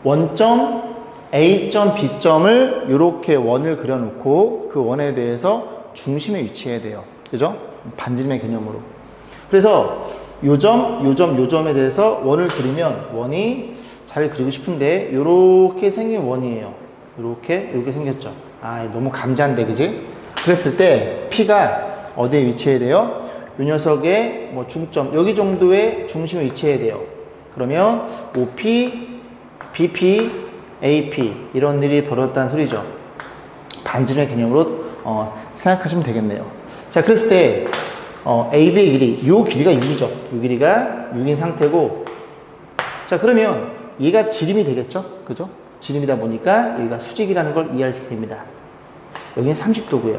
원점 A점, B점을 이렇게 원을 그려놓고 그 원에 대해서 중심에 위치해야 돼요. 그죠? 반지름의 개념으로. 그래서 요점에 대해서 원을 그리면 원이 잘 그리고 싶은데 요렇게 생긴 원이에요. 요렇게 생겼죠. 너무 감지한데, 그지? 그랬을 때 P가 어디에 위치해야 돼요? 이 녀석의 중점, 여기 정도의 중심에 위치해야 돼요. 그러면 OP, BP, AP 이런 일이 벌어졌다는 소리죠. 반지름의 개념으로 생각하시면 되겠네요. 자, 그랬을 때 AB의 길이, 요 길이가 6이죠. 요 길이가 6인 상태고, 자, 그러면 얘가 지름이 되겠죠? 그죠? 지름이다 보니까 여기가 수직이라는 걸 이해할 수 있게 됩니다. 여기는 30도고요.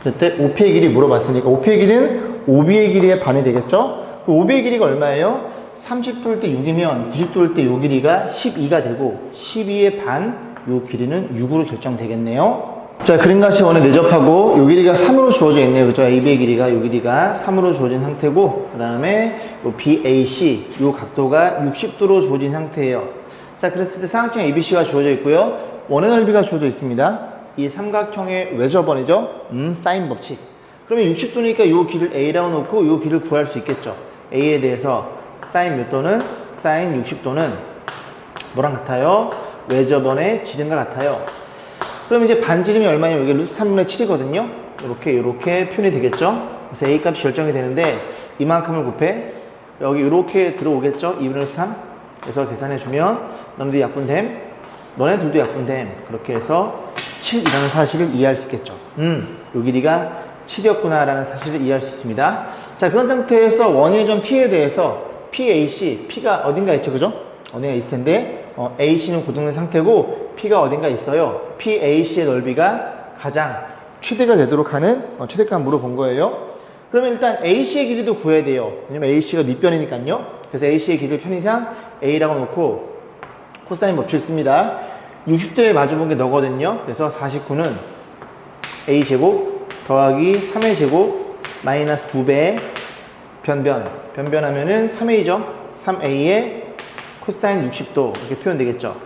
그럴 때 OP의 길이 물어봤으니까 OP의 길이는 OB의 길이의 반이 되겠죠? 그 OB의 길이가 얼마예요? 30도일 때 6이면 90도일 때 요 길이가 12가 되고 12의 반, 요 길이는 6으로 결정되겠네요. 자, 그림같이 원에 내접하고 요 길이가 3으로 주어져 있네요. 그죠? AB의 길이가 요 길이가 3으로 주어진 상태고, 그 다음에 요 BAC 요 각도가 60도로 주어진 상태예요. 자, 그랬을 때 삼각형 ABC가 주어져 있고요. 원의 넓이가 주어져 있습니다. 이 삼각형의 외접원이죠. 사인 법칙. 그러면 60도니까 요 길을 A라고 놓고 요 길을 구할 수 있겠죠. A에 대해서 사인 몇 도는? 사인 60도는 뭐랑 같아요? 외접원의 지름과 같아요. 그럼 이제 반지름이 얼마냐면 이게 루트 3분의 7이거든요. 이렇게 표현이 되겠죠. 그래서 A 값이 결정이 되는데 이만큼을 곱해 여기 이렇게 들어오겠죠? 2분의 3. 그래서 계산해주면 너네도 약분됨, 너네들도 약분됨. 그렇게 해서 7이라는 사실을 이해할 수 있겠죠. 요 길이가 7이었구나 라는 사실을 이해할 수 있습니다. 자, 그런 상태에서 원의 점 P에 대해서 PAC, P가 어딘가 있죠, 그죠? 어딘가 있을 텐데 AC는 고정된 상태고 P가 어딘가 있어요. PAC의 넓이가 가장 최대가 되도록 하는 최대값 물어본 거예요. 그러면 일단 AC의 길이도 구해야 돼요. 왜냐면 AC가 밑변이니까요. 그래서 AC의 길이를 편의상 A라고 놓고 코사인 법칙을 씁니다. 60도에 마주본 게 너거든요. 그래서 49는 A제곱 더하기 3의 제곱 마이너스 2배 변변하면은 3A죠. 3A의 코사인 60도 이렇게 표현되겠죠.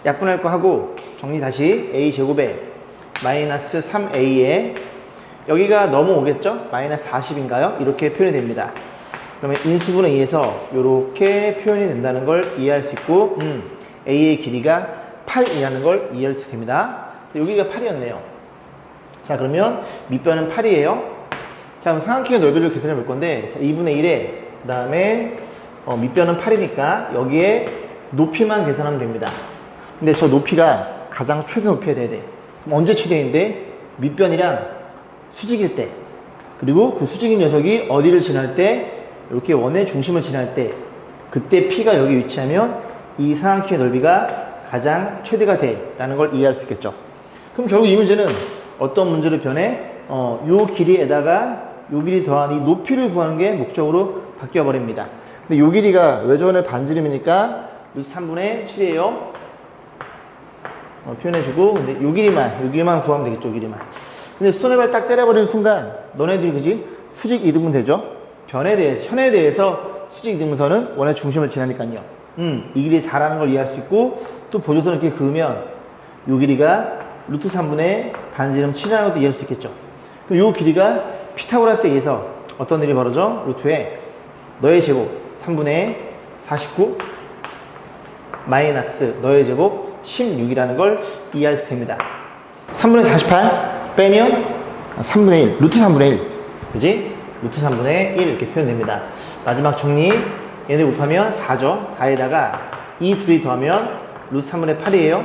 약분할 거 하고 정리 다시 A제곱에 마이너스 3A에 여기가 넘어오겠죠? 마이너스 40인가요? 이렇게 표현이 됩니다. 그러면 인수분해 의해서 이렇게 표현이 된다는 걸 이해할 수 있고 A의 길이가 8이라는 걸 이해할 수 됩니다. 여기가 8이었네요. 자, 그러면 밑변은 8이에요. 자, 그럼 삼각형의 넓이를 계산해 볼 건데, 자, 2분의 1에 그 다음에 밑변은 8이니까 여기에 높이만 계산하면 됩니다. 근데 저 높이가 가장 최대 높이가 돼야 돼. 그럼 언제 최대인데? 밑변이랑 수직일 때, 그리고 그 수직인 녀석이 어디를 지날 때, 이렇게 원의 중심을 지날 때, 그때 P가 여기 위치하면 이 삼각형의 넓이가 가장 최대가 돼 라는 걸 이해할 수 있겠죠. 그럼 결국 이 문제는 어떤 문제로 변해? 요 길이에다가 요 길이 더한 이 높이를 구하는 게 목적으로 바뀌어 버립니다. 근데 요 길이가 외전의 반지름이니까 루트 3분의 7이에요. 표현해주고, 근데 요 길이만 구하면 되겠죠, 요 길이만. 근데 손해발 딱 때려버리는 순간, 너네들이 그지? 수직 이등분 되죠? 현에 대해서 수직 이등분선은 원의 중심을 지나니까요. 이 길이 4라는 걸 이해할 수 있고, 또 보조선을 이렇게 그으면 요 길이가 루트 3분의 반지름 7이라는 것도 이해할 수 있겠죠. 그럼 요 길이가 피타고라스에 의해서 어떤 일이 벌어져? 루트에 너의 제곱 3분의 49 마이너스 너의 제곱 16이라는 걸 이해할 수 됩니다. 3분의 48 빼면 3분의 1, 루트 3분의 1. 그지? 루트 3분의 1 이렇게 표현됩니다. 마지막 정리. 얘네 곱하면 4죠. 4에다가 이 둘이 더하면 루트 3분의 8이에요.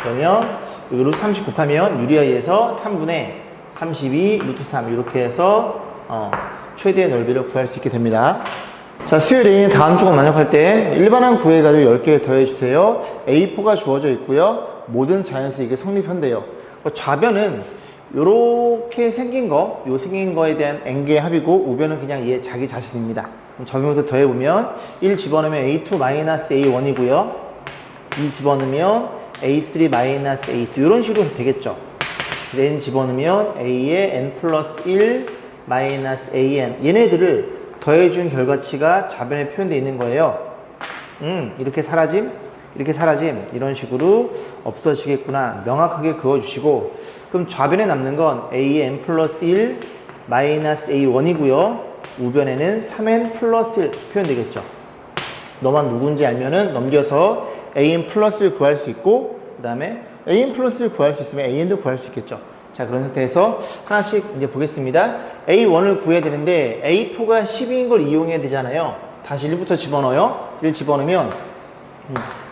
그러면 여기 루트 30 곱하면 유리화에 의해서 3분의 32 루트 3 이렇게 해서 최대의 넓이를 구할 수 있게 됩니다. 자, 수열 A는 다음 조건 만족할 때 일반항 구해가지고 10개 더해주세요. A4가 주어져 있고요. 모든 자연수 이게 성립한대요. 좌변은 요렇게 생긴 거에 대한 n개의 합이고 우변은 그냥 얘 자기 자신입니다. 그럼 좌변부터 더해보면 1 집어넣으면 A2-A1이고요. 2 집어넣으면 A3-A2 이런 식으로 되겠죠. n 집어넣으면 A의 n 플러스 1 마이너스 AN 얘네들을 더해준 결과치가 좌변에 표현되어 있는 거예요. 이렇게 사라짐 이런 식으로 없어지겠구나 명확하게 그어주시고, 그럼 좌변에 남는 건 A의 n 플러스 1 마이너스 A1이고요. 우변에는 3n 플러스 1 표현되겠죠. 너만 누군지 알면은 넘겨서 AN 플러스를 구할 수 있고, 그 다음에 AN 플러스를 구할 수 있으면 AN도 구할 수 있겠죠. 자, 그런 상태에서 하나씩 이제 보겠습니다. A1을 구해야 되는데 A4가 12인 걸 이용해야 되잖아요. 다시 1부터 집어넣어요. 1 집어넣으면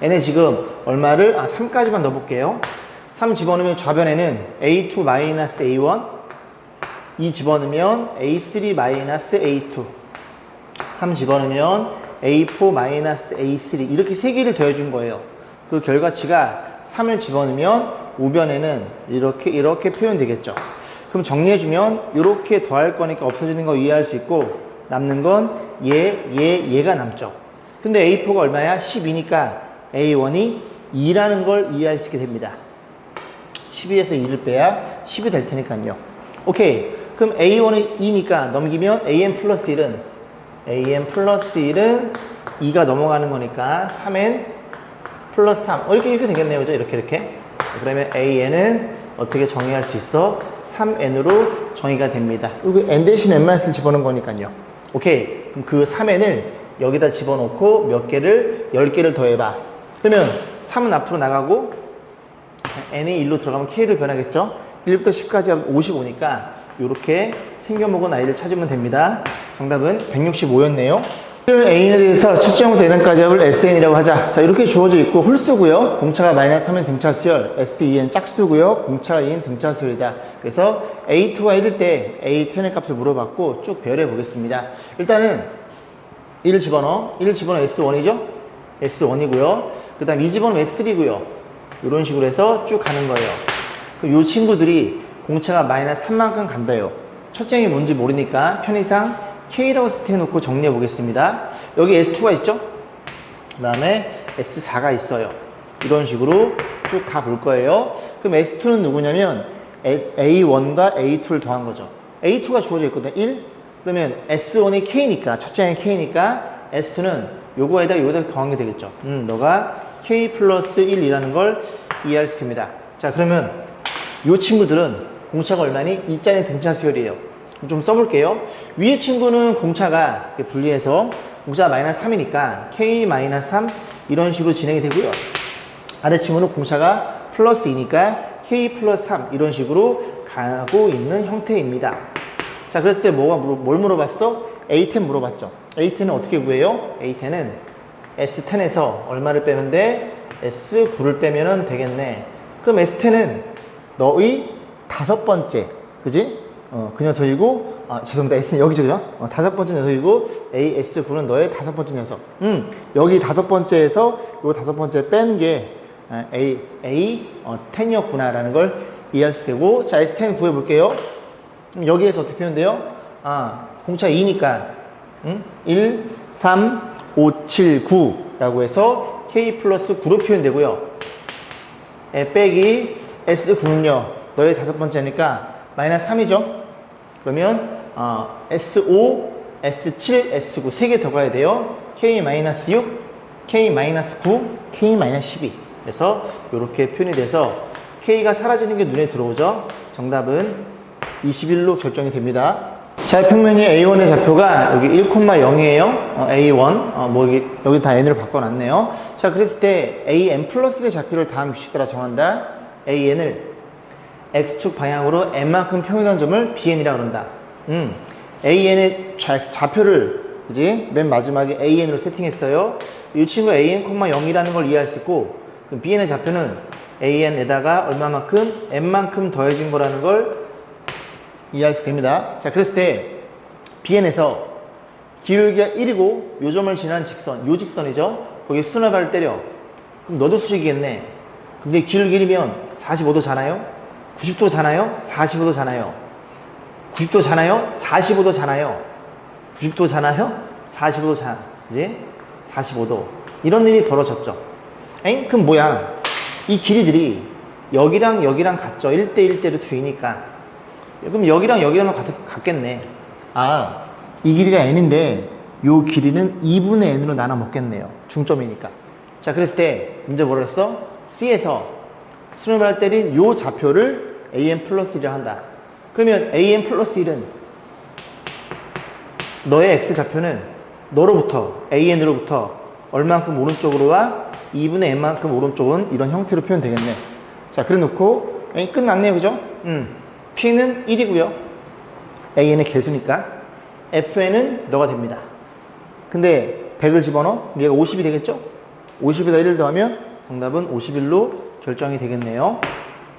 얘네 지금 얼마를 3까지만 넣어볼게요. 3 집어넣으면 좌변에는 A2-A1 2 집어넣으면 A3-A2 3 집어넣으면 A4-A3 이렇게 3개를 더해준 거예요. 그 결과치가 3을 집어넣으면 우변에는 이렇게 표현되겠죠. 그럼 정리해주면 이렇게 더할 거니까 없어지는 거 이해할 수 있고, 남는 건 얘가 남죠. 근데 A4가 얼마야? 12니까 A1이 2라는 걸 이해할 수 있게 됩니다. 12에서 2를 빼야 10이 될 테니까요. 오케이. 그럼 A1이 2니까 넘기면 AN 플러스 1은 2가 넘어가는 거니까 3N 플러스 3 이렇게 되겠네요. 그죠? 이렇게 그러면 AN은 어떻게 정의할 수 있어? 3N으로 정의가 됩니다. 여기 N 대신 N만 쓸 집어넣은 거니까요. 오케이. 그럼 그 3N을 여기다 집어넣고 몇 개를? 10개를 더해봐. 그러면 3은 앞으로 나가고 N이 1로 들어가면 K로 변하겠죠? 1부터 10까지 하면 55니까 이렇게 생겨먹은 아이를 찾으면 됩니다. 정답은 165였네요. A에 대해서 첫째 형부터 N까지 합을 SN이라고 하자. 자, 이렇게 주어져 있고 홀수고요. 공차가 마이너스 3은 등차 수열, SEN 짝수고요. 공차가 2는 등차 수열이다. 그래서 A2가 1일 때 A10의 값을 물어봤고 쭉 배열해 보겠습니다. 일단은 1을 집어넣어. S1이죠? S1이고요. 그 다음 2 집어넣으면 S3고요. 이런 식으로 해서 쭉 가는 거예요. 그럼 이 친구들이 공차가 마이너스 3만큼 간다요. 첫째 형이 뭔지 모르니까 편의상 K라고 세팅해놓고 정리해 보겠습니다. 여기 S2가 있죠? 그 다음에 S4가 있어요. 이런 식으로 쭉 가볼 거예요. 그럼 S2는 누구냐면 A1과 A2를 더한 거죠. A2가 주어져 있거든. 1. 그러면 S1이 K니까, 첫째 형이 K니까 S2는 요거에다 더한 게 되겠죠. 너가 K 플러스 1이라는 걸 이해할 수 있습니다. 자, 그러면 요 친구들은 공차가 얼마니? 2짜리 등차 수열이에요. 좀 써볼게요. 위에 친구는 공차가 분리해서 공차가 마이너스 3이니까 K 마이너스 3 이런 식으로 진행이 되고요. 아래 친구는 공차가 플러스 2니까 K 플러스 3 이런 식으로 가고 있는 형태입니다. 자, 그랬을 때 뭘 물어봤어? A10 물어봤죠. A10은 어떻게 구해요? A10은 S10에서 얼마를 빼면 돼? S9를 빼면 되겠네. 그럼 S10은 너의 다섯 번째, 그지? 그 녀석이고, 죄송합니다. S는 여기죠, 그죠? 다섯 번째 녀석이고, S9는 너의 다섯 번째 녀석. 여기 다섯 번째에서 요 다섯 번째 뺀 게, A10이었구나라는 걸 이해할 수 되고, 자, S10 구해볼게요. 여기에서 어떻게 표현돼요? 공차 2니까, 1, 3, 5, 7, 9라고 해서 K 플러스 9로 표현되고요. 빼기 S9는요, 너의 다섯 번째니까 마이너스 3이죠? 그러면 S5, S7, S9 세 개 더 가야 돼요. K-6, K-9, K-12 그래서 이렇게 표현이 돼서 K가 사라지는 게 눈에 들어오죠. 정답은 21로 결정이 됩니다. 좌표면이 A1의 좌표가 여기 1,0이에요. A1 여기 다 N으로 바꿔놨네요. 자, 그랬을 때 AN 플러스의 좌표를 다음 규칙 따라 정한다. AN을 X축 방향으로 N만큼 평행한 점을 BN이라고 그런다. AN의 좌표를, 그지? 맨 마지막에 AN으로 세팅했어요. 이 친구 AN, 0이라는 걸 이해할 수 있고, 그럼 BN의 좌표는 AN에다가 얼마만큼? N만큼 더해진 거라는 걸 이해할 수 됩니다. 자, 그랬을 때 BN에서 기울기가 1이고, 요 점을 지난 직선, 요 직선이죠? 거기에 수선을 발을 때려. 그럼 너도 수직이겠네. 근데 기울기 1이면 45도잖아요? 90도잖아요? 45도잖아요. 90도잖아요? 45도잖아요. 90도잖아요? 45도잖아. 그지? 45도. 이런 일이 벌어졌죠. 에잉? 그럼 뭐야? 이 길이들이 여기랑 여기랑 같죠. 1대 1대로 2이니까. 그럼 여기랑 여기랑 같겠네. 이 길이가 n인데 요 길이는 2분의 n으로 나눠 먹겠네요. 중점이니까. 자, 그랬을 때 문제 뭐라 했어? C에서 수렴할 때린 요 좌표를 AN 플러스 1이라 한다. 그러면 AN 플러스 1은 너의 X 좌표는 너로부터 AN으로부터 얼만큼 오른쪽으로와 2분의 N만큼 오른쪽은 이런 형태로 표현되겠네. 자, 그래 놓고 끝났네요. 그죠? P는 1이고요. AN의 개수니까 FN은 너가 됩니다. 근데 100을 집어넣어? 얘가 50이 되겠죠? 50에다 1을 더하면 정답은 51로 결정이 되겠네요.